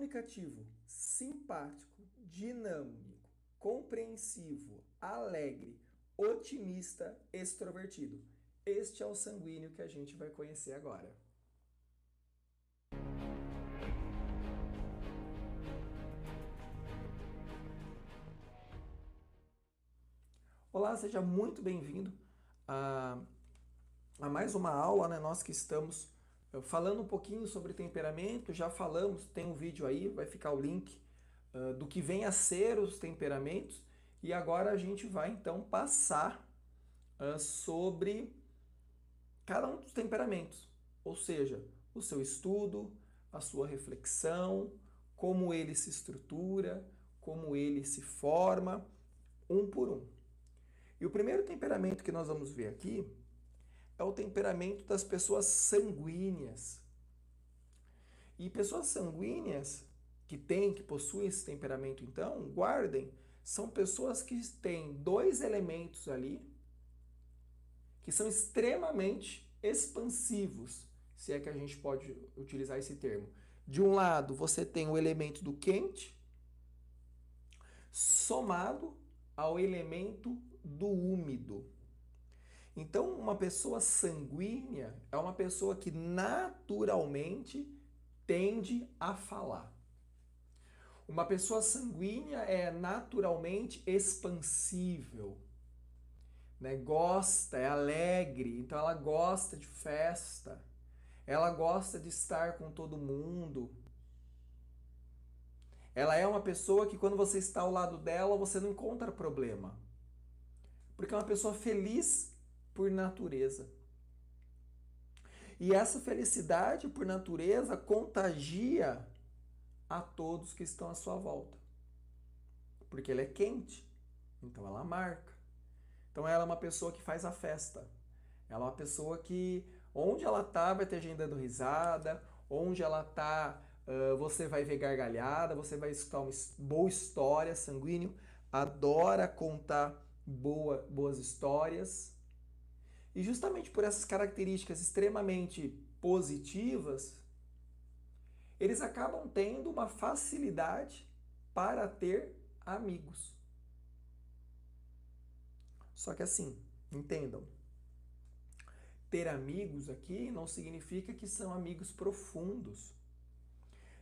comunicativo, simpático, dinâmico, compreensivo, alegre, otimista, extrovertido. Este é o sanguíneo que a gente vai conhecer agora. Olá, seja muito bem-vindo a mais uma aula, né? Nós que estamos falando um pouquinho sobre temperamento, já falamos, tem um vídeo aí, vai ficar o link do que vem a ser os temperamentos, e agora a gente vai então passar sobre cada um dos temperamentos, ou seja, o seu estudo, a sua reflexão, como ele se estrutura, como ele se forma, um por um. E o primeiro temperamento que nós vamos ver aqui é o temperamento das pessoas sanguíneas. E pessoas sanguíneas que possuem esse temperamento, então, guardem, são pessoas que têm dois elementos ali que são extremamente expansivos, se é que a gente pode utilizar esse termo. De um lado, você tem o elemento do quente, somado ao elemento do úmido. Então, uma pessoa sanguínea é uma pessoa que naturalmente tende a falar. Uma pessoa sanguínea é naturalmente expansível, né? Gosta, é alegre, então ela gosta de festa, ela gosta de estar com todo mundo. Ela é uma pessoa que quando você está ao lado dela, você não encontra problema. Porque é uma pessoa feliz por natureza. E essa felicidade por natureza contagia a todos que estão à sua volta. Porque ela é quente, então ela marca. Então ela é uma pessoa que faz a festa. Ela é uma pessoa que, onde ela tá, vai ter gente dando risada, onde ela tá, você vai ver gargalhada, você vai escutar uma boa história. Sanguíneo adora contar boas histórias. E justamente por essas características extremamente positivas, eles acabam tendo uma facilidade para ter amigos. Só que assim, entendam, ter amigos aqui não significa que são amigos profundos.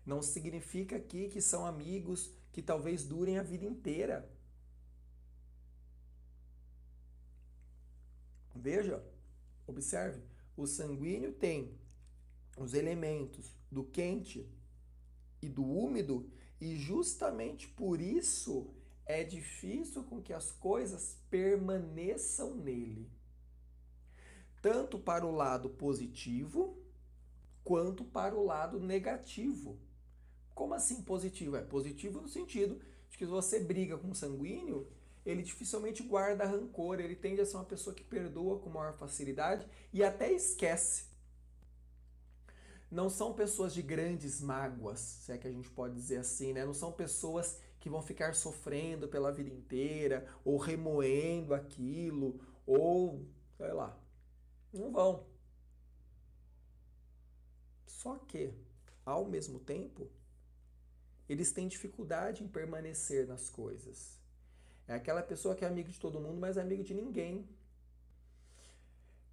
Não significa aqui que são amigos que talvez durem a vida inteira. Veja, observe, o sanguíneo tem os elementos do quente e do úmido, e justamente por isso é difícil com que as coisas permaneçam nele. Tanto para o lado positivo, quanto para o lado negativo. Como assim positivo? É positivo no sentido de que se você briga com um sanguíneo, ele dificilmente guarda rancor, ele tende a ser uma pessoa que perdoa com maior facilidade e até esquece. Não são pessoas de grandes mágoas, se é que a gente pode dizer assim, né? Não são pessoas que vão ficar sofrendo pela vida inteira, ou remoendo aquilo, ou, sei lá, não vão. Só que, ao mesmo tempo, eles têm dificuldade em permanecer nas coisas. É aquela pessoa que é amigo de todo mundo, mas é amigo de ninguém.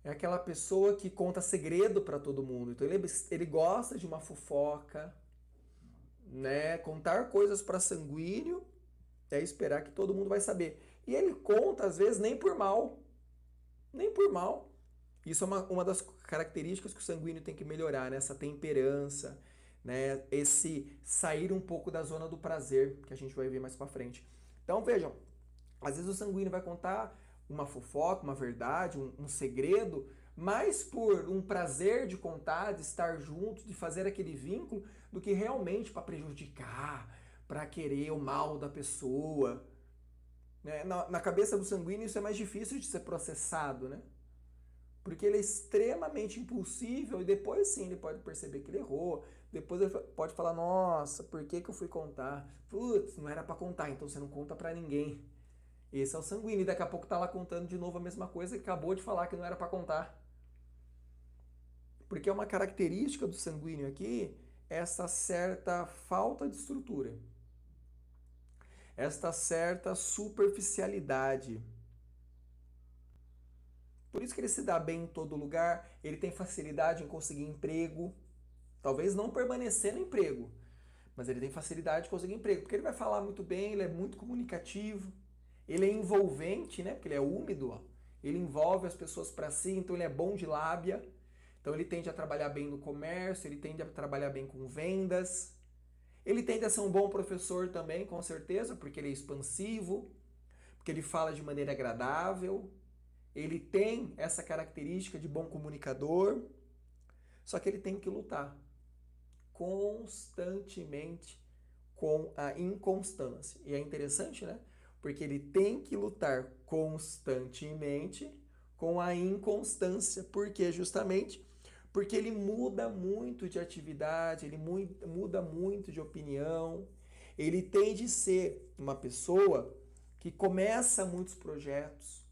É aquela pessoa que conta segredo para todo mundo. Então ele gosta de uma fofoca, né? Contar coisas para sanguíneo é esperar que todo mundo vai saber. E ele conta, às vezes, nem por mal. Nem por mal. Isso é uma das características que o sanguíneo tem que melhorar, né? Essa temperança, né? Esse sair um pouco da zona do prazer, que a gente vai ver mais para frente. Então, vejam, às vezes o sanguíneo vai contar uma fofoca, uma verdade, um segredo, mais por um prazer de contar, de estar junto, de fazer aquele vínculo, do que realmente para prejudicar, para querer o mal da pessoa. Né? Na cabeça do sanguíneo isso é mais difícil de ser processado, né? Porque ele é extremamente impulsivo e depois sim ele pode perceber que ele errou. Depois ele pode falar, nossa, por que eu fui contar? Putz, não era para contar, então você não conta para ninguém. Esse é o sanguíneo. E daqui a pouco tá lá contando de novo a mesma coisa que acabou de falar que não era para contar. Porque uma característica do sanguíneo aqui essa certa falta de estrutura, esta certa superficialidade. Por isso que ele se dá bem em todo lugar, ele tem facilidade em conseguir emprego, talvez não permanecer no emprego, mas ele tem facilidade de conseguir emprego, porque ele vai falar muito bem, ele é muito comunicativo, ele é envolvente, né? Porque ele é úmido, ó. Ele envolve as pessoas para si, então ele é bom de lábia, então ele tende a trabalhar bem no comércio, ele tende a trabalhar bem com vendas, ele tende a ser um bom professor também, com certeza, porque ele é expansivo, porque ele fala de maneira agradável, ele tem essa característica de bom comunicador, só que ele tem que lutar constantemente com a inconstância. E é interessante, né? Porque ele tem que lutar constantemente com a inconstância. Por quê? Justamente porque ele muda muito de atividade, ele muda muito de opinião, ele tende a ser uma pessoa que começa muitos projetos,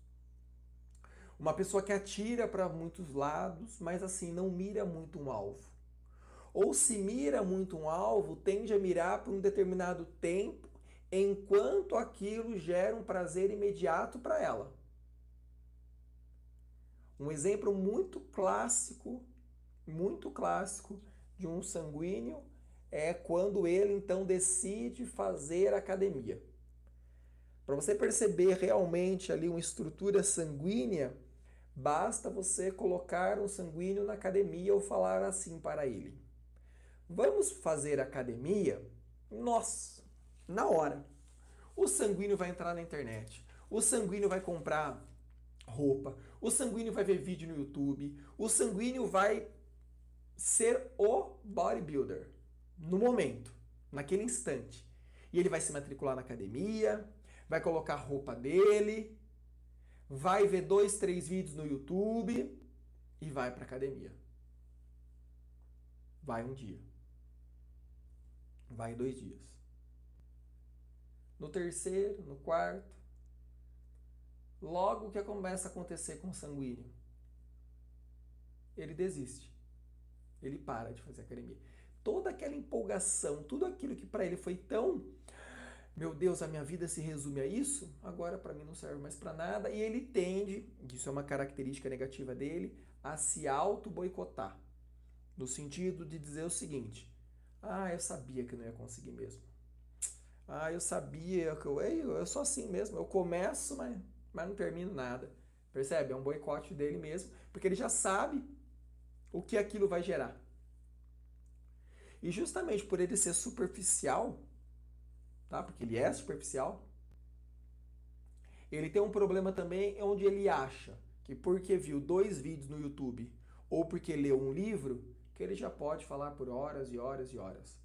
uma pessoa que atira para muitos lados, mas assim, não mira muito um alvo. Ou se mira muito um alvo, tende a mirar por um determinado tempo, enquanto aquilo gera um prazer imediato para ela. Um exemplo muito clássico de um sanguíneo é quando ele então decide fazer academia. Para você perceber realmente ali uma estrutura sanguínea, basta você colocar um sanguíneo na academia ou falar assim para ele: vamos fazer academia? Nossa, na hora. O sanguíneo vai entrar na internet, o sanguíneo vai comprar roupa, o sanguíneo vai ver vídeo no YouTube, o sanguíneo vai ser o bodybuilder no momento, naquele instante. E ele vai se matricular na academia, vai colocar a roupa dele, vai ver 2, 3 vídeos no YouTube e vai para academia. Vai um dia. Vai 2 dias. No terceiro, no quarto, logo o que começa a acontecer com o sanguíneo? Ele desiste. Ele para de fazer academia. Toda aquela empolgação, tudo aquilo que para ele foi tão, meu Deus, a minha vida se resume a isso, agora para mim não serve mais para nada, e ele tende, isso é uma característica negativa dele, a se auto-boicotar. No sentido de dizer o seguinte: eu sabia que eu não ia conseguir mesmo. Eu sabia que eu sou assim mesmo, eu começo, mas não termino nada. Percebe? É um boicote dele mesmo, porque ele já sabe o que aquilo vai gerar. E justamente por ele ser superficial, tá? Porque ele é superficial, ele tem um problema também onde ele acha que porque viu 2 vídeos no YouTube ou porque leu um livro, que ele já pode falar por horas e horas e horas.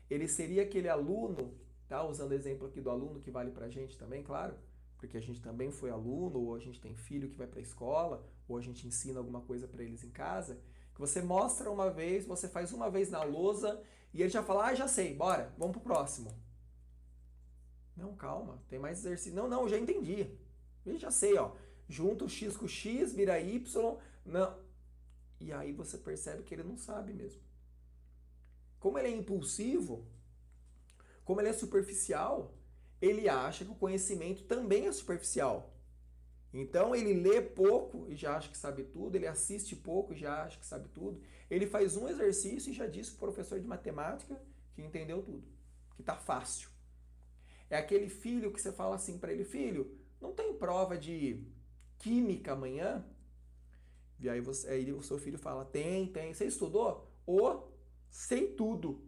Ele seria aquele aluno, tá? Usando o exemplo aqui do aluno que vale pra gente também, claro, porque a gente também foi aluno, ou a gente tem filho que vai pra escola, ou a gente ensina alguma coisa para eles em casa, que você mostra uma vez, você faz uma vez na lousa e ele já fala: já sei, bora, vamos pro próximo. Não, calma, tem mais exercício. Não, já entendi. Eu já sei, ó. Junta o x com o x, vira y. Não. E aí você percebe que ele não sabe mesmo. Como ele é impulsivo, como ele é superficial, ele acha que o conhecimento também é superficial. Então ele lê pouco e já acha que sabe tudo, ele assiste pouco e já acha que sabe tudo. Ele faz um exercício e já diz para o professor de matemática que entendeu tudo, que tá fácil. É aquele filho que você fala assim para ele: filho, não tem prova de química amanhã? E aí o seu filho fala: tem. Você estudou? Sei tudo.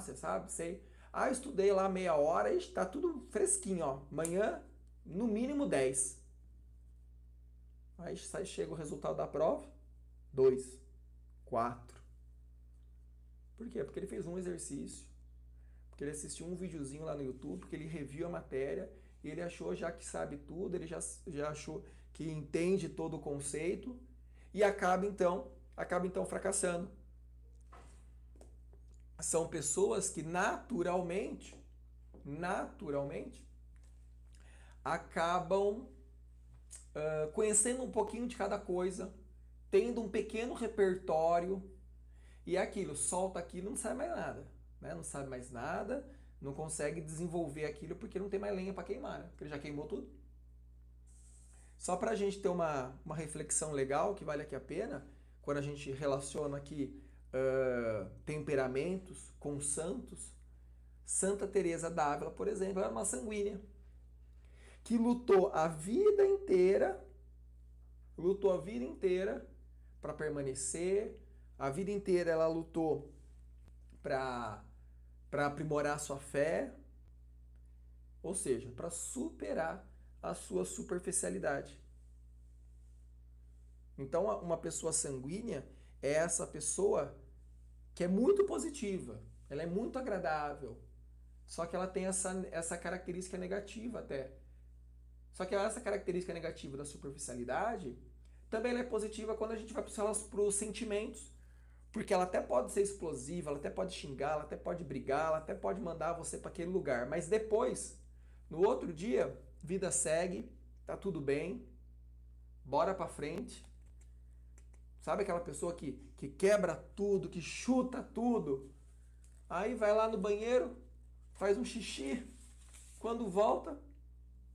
Você sabe? Sei. Estudei lá meia hora e está tudo fresquinho, ó. Amanhã, no mínimo 10. Aí chega o resultado da prova: 2, 4. Por quê? Porque ele fez um exercício, porque ele assistiu um videozinho lá no YouTube, porque ele reviu a matéria e ele achou já que sabe tudo, ele já achou que entende todo o conceito e acaba então fracassando. São pessoas que naturalmente acabam conhecendo um pouquinho de cada coisa, tendo um pequeno repertório E é aquilo, solta aquilo, não sai mais nada, né? Não sabe mais nada, não consegue desenvolver aquilo porque não tem mais lenha para queimar, né? Porque ele já queimou tudo. Só para a gente ter uma reflexão legal que vale aqui a pena, quando a gente relaciona aqui temperamentos com santos, Santa Teresa d'Ávila, por exemplo, era uma sanguínea que lutou a vida inteira para permanecer, a vida inteira ela lutou para aprimorar a sua fé, ou seja, para superar a sua superficialidade. Então, uma pessoa sanguínea é essa pessoa que é muito positiva, ela é muito agradável, só que ela tem essa característica negativa até. Só que essa característica negativa da superficialidade também ela é positiva quando a gente vai para os sentimentos. Porque ela até pode ser explosiva, ela até pode xingar, ela até pode brigar, ela até pode mandar você para aquele lugar. Mas depois, no outro dia, vida segue, tá tudo bem, bora para frente. Sabe aquela pessoa que quebra tudo, que chuta tudo? Aí vai lá no banheiro, faz um xixi, quando volta,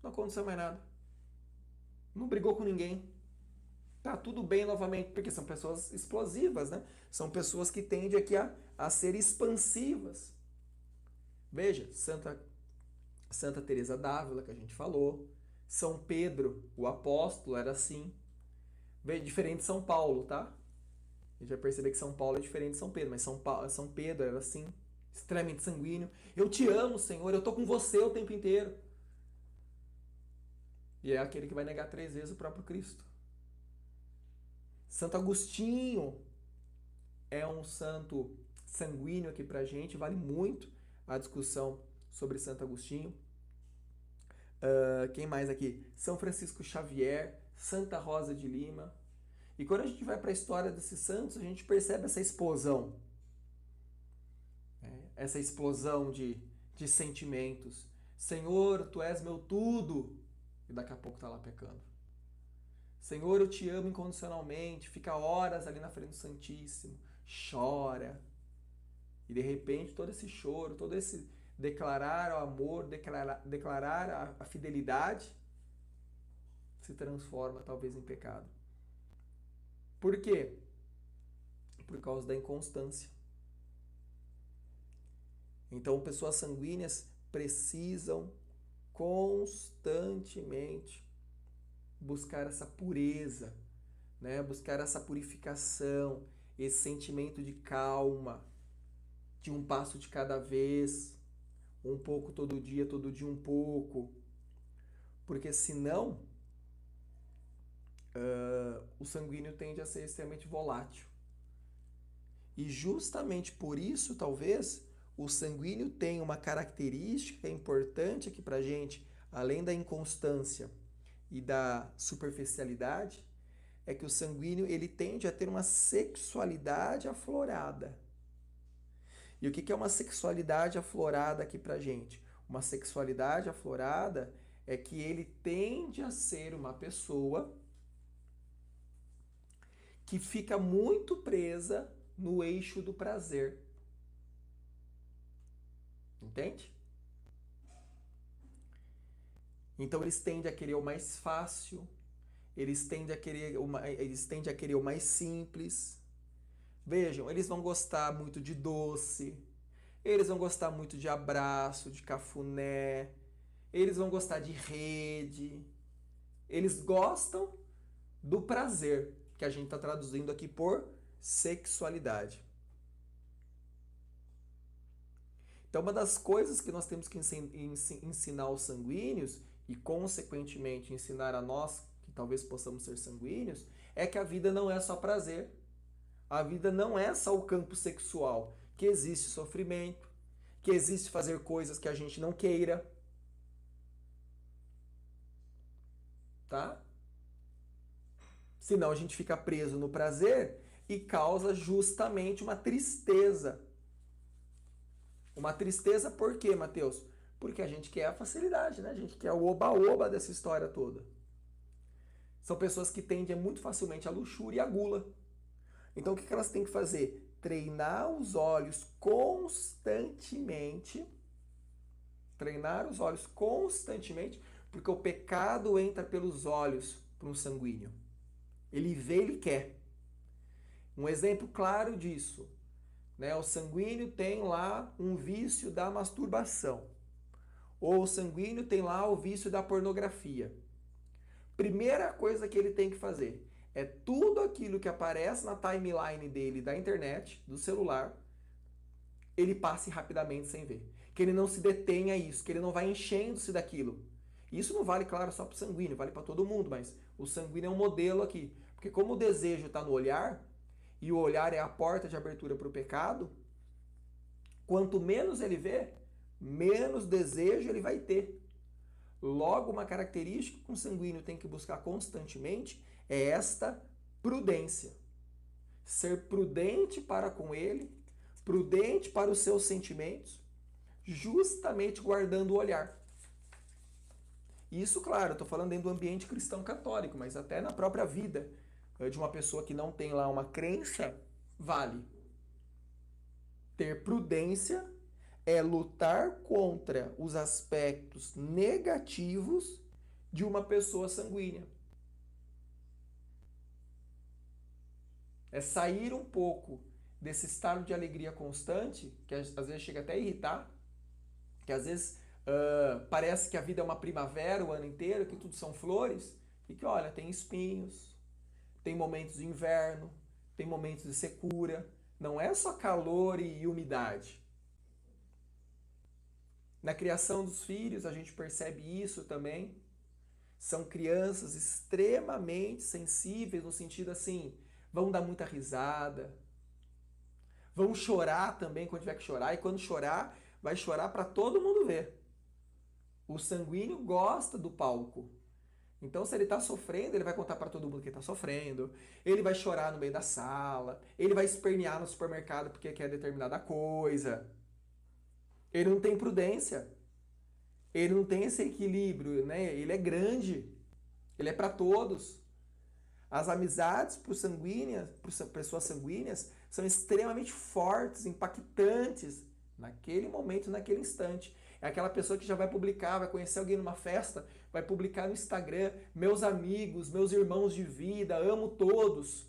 não aconteceu mais nada. Não brigou com ninguém. Tá tudo bem novamente, porque são pessoas explosivas, né? São pessoas que tendem aqui a ser expansivas. Veja, Santa Teresa d'Ávila, que a gente falou. São Pedro, o apóstolo, era assim. Veja, diferente de São Paulo, tá? A gente vai perceber que São Paulo é diferente de São Pedro, mas São Pedro era assim, extremamente sanguíneo. Eu te amo, Senhor, eu tô com você o tempo inteiro. E é aquele que vai negar 3 vezes o próprio Cristo. Santo Agostinho é um santo sanguíneo aqui pra gente, vale muito a discussão sobre Santo Agostinho. Quem mais aqui? São Francisco Xavier, Santa Rosa de Lima. E quando a gente vai para a história desses santos, a gente percebe essa explosão. Essa explosão de sentimentos. Senhor, Tu és meu tudo. E daqui a pouco tá lá pecando. Senhor, eu te amo incondicionalmente. Fica horas ali na frente do Santíssimo. Chora. E de repente todo esse choro, todo esse declarar o amor, declarar a fidelidade, se transforma talvez em pecado. Por quê? Por causa da inconstância. Então, pessoas sanguíneas precisam constantemente buscar essa pureza, né? Buscar essa purificação, esse sentimento de calma, de um passo de cada vez, um pouco todo dia um pouco. Porque senão, o sanguíneo tende a ser extremamente volátil. E justamente por isso, talvez, o sanguíneo tem uma característica importante aqui pra gente, além da inconstância e da superficialidade, é que o sanguíneo ele tende a ter uma sexualidade aflorada. E o que é uma sexualidade aflorada aqui pra gente? Uma sexualidade aflorada é que ele tende a ser uma pessoa que fica muito presa no eixo do prazer. Entende? Então eles tendem a querer o mais fácil, eles tendem a querer o mais simples. Vejam, eles vão gostar muito de doce, eles vão gostar muito de abraço, de cafuné, eles vão gostar de rede. Eles gostam do prazer, que a gente está traduzindo aqui por sexualidade. Então, uma das coisas que nós temos que ensinar aos sanguíneos e, consequentemente, ensinar a nós, que talvez possamos ser sanguíneos, é que a vida não é só prazer. A vida não é só o campo sexual, que existe sofrimento, que existe fazer coisas que a gente não queira. Tá? Senão a gente fica preso no prazer e causa justamente uma tristeza. Uma tristeza por quê, Mateus? Porque a gente quer a facilidade, né? A gente quer o oba-oba dessa história toda. São pessoas que tendem muito facilmente à luxúria e à gula. Então o que elas têm que fazer? treinar os olhos constantemente, porque o pecado entra pelos olhos para um sanguíneo. Ele vê, ele quer. Um exemplo claro disso, né? O sanguíneo tem lá um vício da masturbação. Ou o sanguíneo tem lá o vício da pornografia. Primeira coisa que ele tem que fazer é tudo aquilo que aparece na timeline dele da internet, do celular, ele passe rapidamente sem ver. Que ele não se detenha a isso, que ele não vá enchendo-se daquilo. Isso não vale, claro, só para o sanguíneo, vale para todo mundo, mas o sanguíneo é um modelo aqui. Porque como o desejo está no olhar, e o olhar é a porta de abertura para o pecado, quanto menos ele vê, menos desejo ele vai ter. Logo, uma característica que um sanguíneo tem que buscar constantemente é esta prudência. Ser prudente para com ele, prudente para os seus sentimentos, justamente guardando o olhar. Isso, claro, eu estou falando dentro do ambiente cristão católico, mas até na própria vida de uma pessoa que não tem lá uma crença, vale. Ter prudência é lutar contra os aspectos negativos de uma pessoa sanguínea. É sair um pouco desse estado de alegria constante, que às vezes chega até a irritar, que às vezes parece que a vida é uma primavera o ano inteiro, que tudo são flores, e que, olha, tem espinhos, tem momentos de inverno, tem momentos de secura, não é só calor e umidade. Na criação dos filhos, a gente percebe isso também. São crianças extremamente sensíveis, no sentido assim, vão dar muita risada, vão chorar também quando tiver que chorar, e quando chorar, vai chorar para todo mundo ver. O sanguíneo gosta do palco. Então, se ele está sofrendo, ele vai contar para todo mundo que está sofrendo, ele vai chorar no meio da sala, ele vai espernear no supermercado porque quer determinada coisa. Ele não tem prudência, ele não tem esse equilíbrio, né? Ele é grande, ele é para todos. As amizades para pessoas sanguíneas, são extremamente fortes, impactantes naquele momento, naquele instante. É aquela pessoa que já vai publicar, vai conhecer alguém numa festa, vai publicar no Instagram, meus amigos, meus irmãos de vida, amo todos.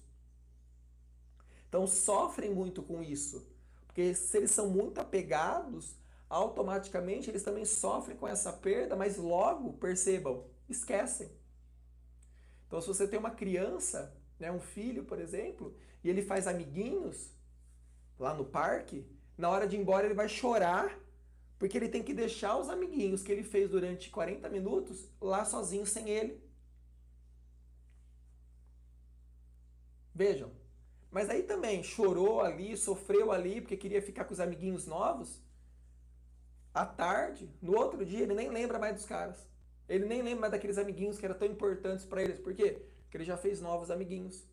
Então sofrem muito com isso, porque se eles são muito apegados, automaticamente eles também sofrem com essa perda, mas logo, percebam, esquecem. Então, se você tem uma criança, né, um filho, por exemplo, e ele faz amiguinhos lá no parque, na hora de ir embora ele vai chorar, porque ele tem que deixar os amiguinhos que ele fez durante 40 minutos lá sozinho sem ele. Vejam. Mas aí também chorou ali, sofreu ali, porque queria ficar com os amiguinhos novos. À tarde, no outro dia, ele nem lembra mais dos caras. Ele nem lembra mais daqueles amiguinhos que eram tão importantes para eles. Por quê? Porque ele já fez novos amiguinhos.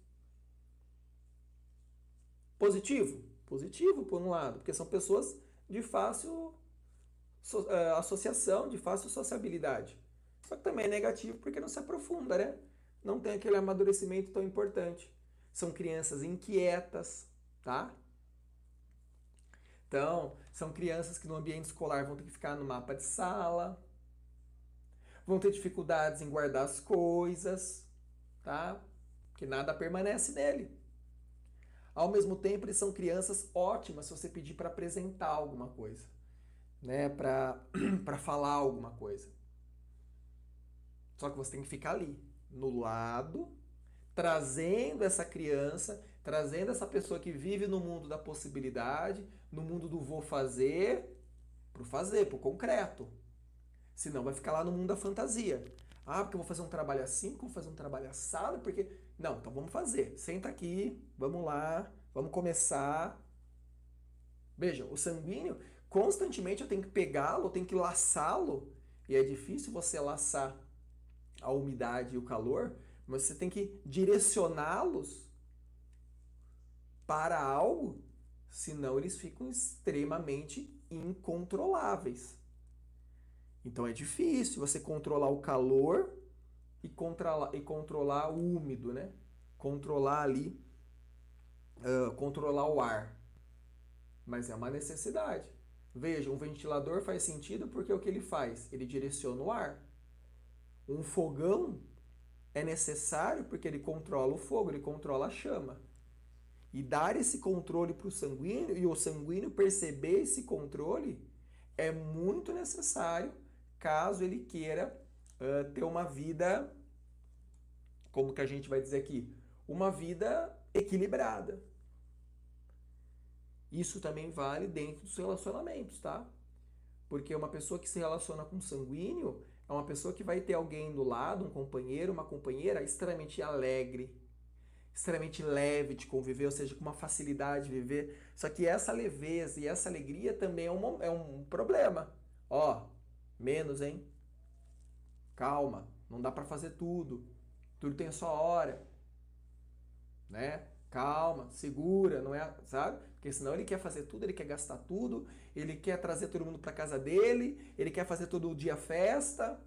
Positivo? Positivo, por um lado, porque são pessoas de fácil associação, de fácil sociabilidade. Só que também é negativo porque não se aprofunda, né? Não tem aquele amadurecimento tão importante. São crianças inquietas, tá? Então, são crianças que no ambiente escolar vão ter que ficar no mapa de sala, vão ter dificuldades em guardar as coisas, tá? Porque nada permanece nele. Ao mesmo tempo, eles são crianças ótimas se você pedir para apresentar alguma coisa, né? Para falar alguma coisa. Só que você tem que ficar ali, no lado, trazendo essa criança, trazendo essa pessoa que vive no mundo da possibilidade, no mundo do vou fazer, pro concreto. Senão vai ficar lá no mundo da fantasia. Ah, porque eu vou fazer um trabalho assim, vou fazer um trabalho assado, porque... Não, então vamos fazer. Senta aqui, vamos lá, vamos começar. Vejam, o sanguíneo, constantemente eu tenho que pegá-lo, eu tenho que laçá-lo, e é difícil você laçar a umidade e o calor, mas você tem que direcioná-los para algo, senão eles ficam extremamente incontroláveis. Então é difícil você controlar o calor e controlar o úmido, né? Controlar ali, controlar o ar. mas é uma necessidade. Veja, um ventilador faz sentido porque o que ele faz? Ele direciona o ar. Um fogão é necessário porque ele controla o fogo, ele controla a chama. E dar esse controle para o sanguíneo e o sanguíneo perceber esse controle é muito necessário caso ele queira ter uma vida, como que a gente vai dizer aqui, uma vida equilibrada. Isso também vale dentro dos relacionamentos, tá? Porque uma pessoa que se relaciona com sanguíneo é uma pessoa que vai ter alguém do lado, um companheiro, uma companheira extremamente alegre, extremamente leve de conviver, ou seja, com uma facilidade de viver. Só que essa leveza e essa alegria também é um problema. Ó, menos, hein? Calma, não dá para fazer tudo. Tudo tem a sua hora, né? Calma, segura, não é, sabe? Porque senão ele quer fazer tudo, ele quer gastar tudo, ele quer trazer todo mundo para casa dele, ele quer fazer todo dia festa.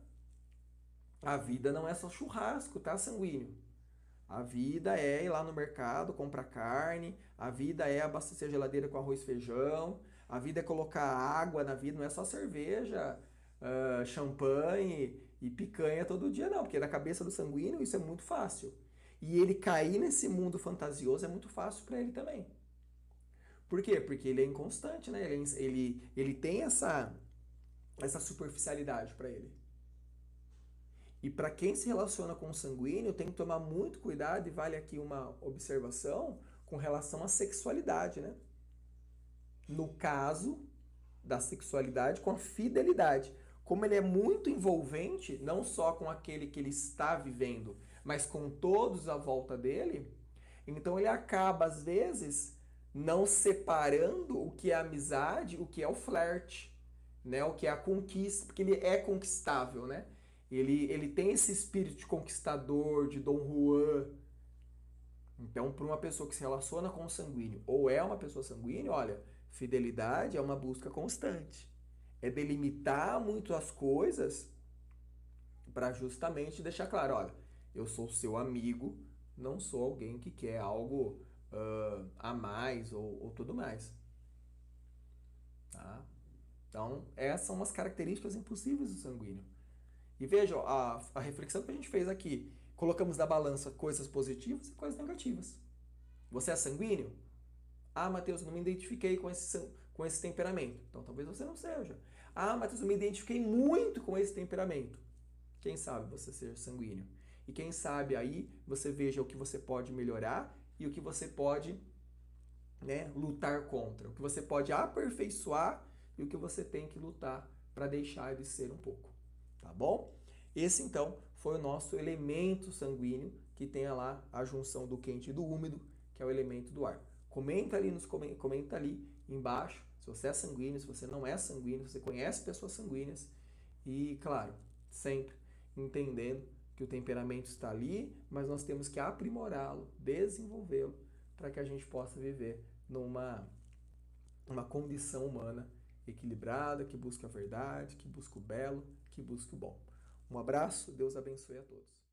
A vida não é só churrasco, tá, sanguíneo? A vida é ir lá no mercado, comprar carne, a vida é abastecer a geladeira com arroz e feijão, a vida é colocar água na vida, não é só cerveja, champanhe e picanha todo dia, não, porque na cabeça do sanguíneo isso é muito fácil. E ele cair nesse mundo fantasioso é muito fácil para ele também. Por quê? Porque ele é inconstante, né? Ele tem essa superficialidade para ele. E para quem se relaciona com o sanguíneo, tem que tomar muito cuidado, e vale aqui uma observação com relação à sexualidade, né? No caso da sexualidade, com a fidelidade. Como ele é muito envolvente, não só com aquele que ele está vivendo, mas com todos à volta dele, então ele acaba, às vezes, não separando o que é amizade, o que é o flerte, né? O que é a conquista, porque ele é conquistável, né? Ele tem esse espírito de conquistador, de Dom Juan. Então, para uma pessoa que se relaciona com o sanguíneo ou é uma pessoa sanguínea, olha, fidelidade é uma busca constante. É delimitar muito as coisas para justamente deixar claro, olha, eu sou seu amigo, não sou alguém que quer algo a mais ou tudo mais. Tá? Então, essas são umas características impossíveis do sanguíneo. E veja, a reflexão que a gente fez aqui. Colocamos na balança coisas positivas e coisas negativas. Você é sanguíneo? Ah, Matheus, não me identifiquei com esse temperamento. Então talvez você não seja. Ah, Matheus, eu me identifiquei muito com esse temperamento. Quem sabe você ser sanguíneo? E quem sabe aí você veja o que você pode melhorar e o que você pode, né, lutar contra. O que você pode aperfeiçoar e o que você tem que lutar para deixar de ser um pouco. Tá bom? Esse então foi o nosso elemento sanguíneo, que tem lá a junção do quente e do úmido, que é o elemento do ar. Comenta ali embaixo se você é sanguíneo, se você não é sanguíneo, se você conhece pessoas sanguíneas e, claro, sempre entendendo que o temperamento está ali, mas nós temos que aprimorá-lo, desenvolvê-lo, para que a gente possa viver uma condição humana equilibrada, que busca a verdade, que busca o belo, que busca o bom. Um abraço, Deus abençoe a todos.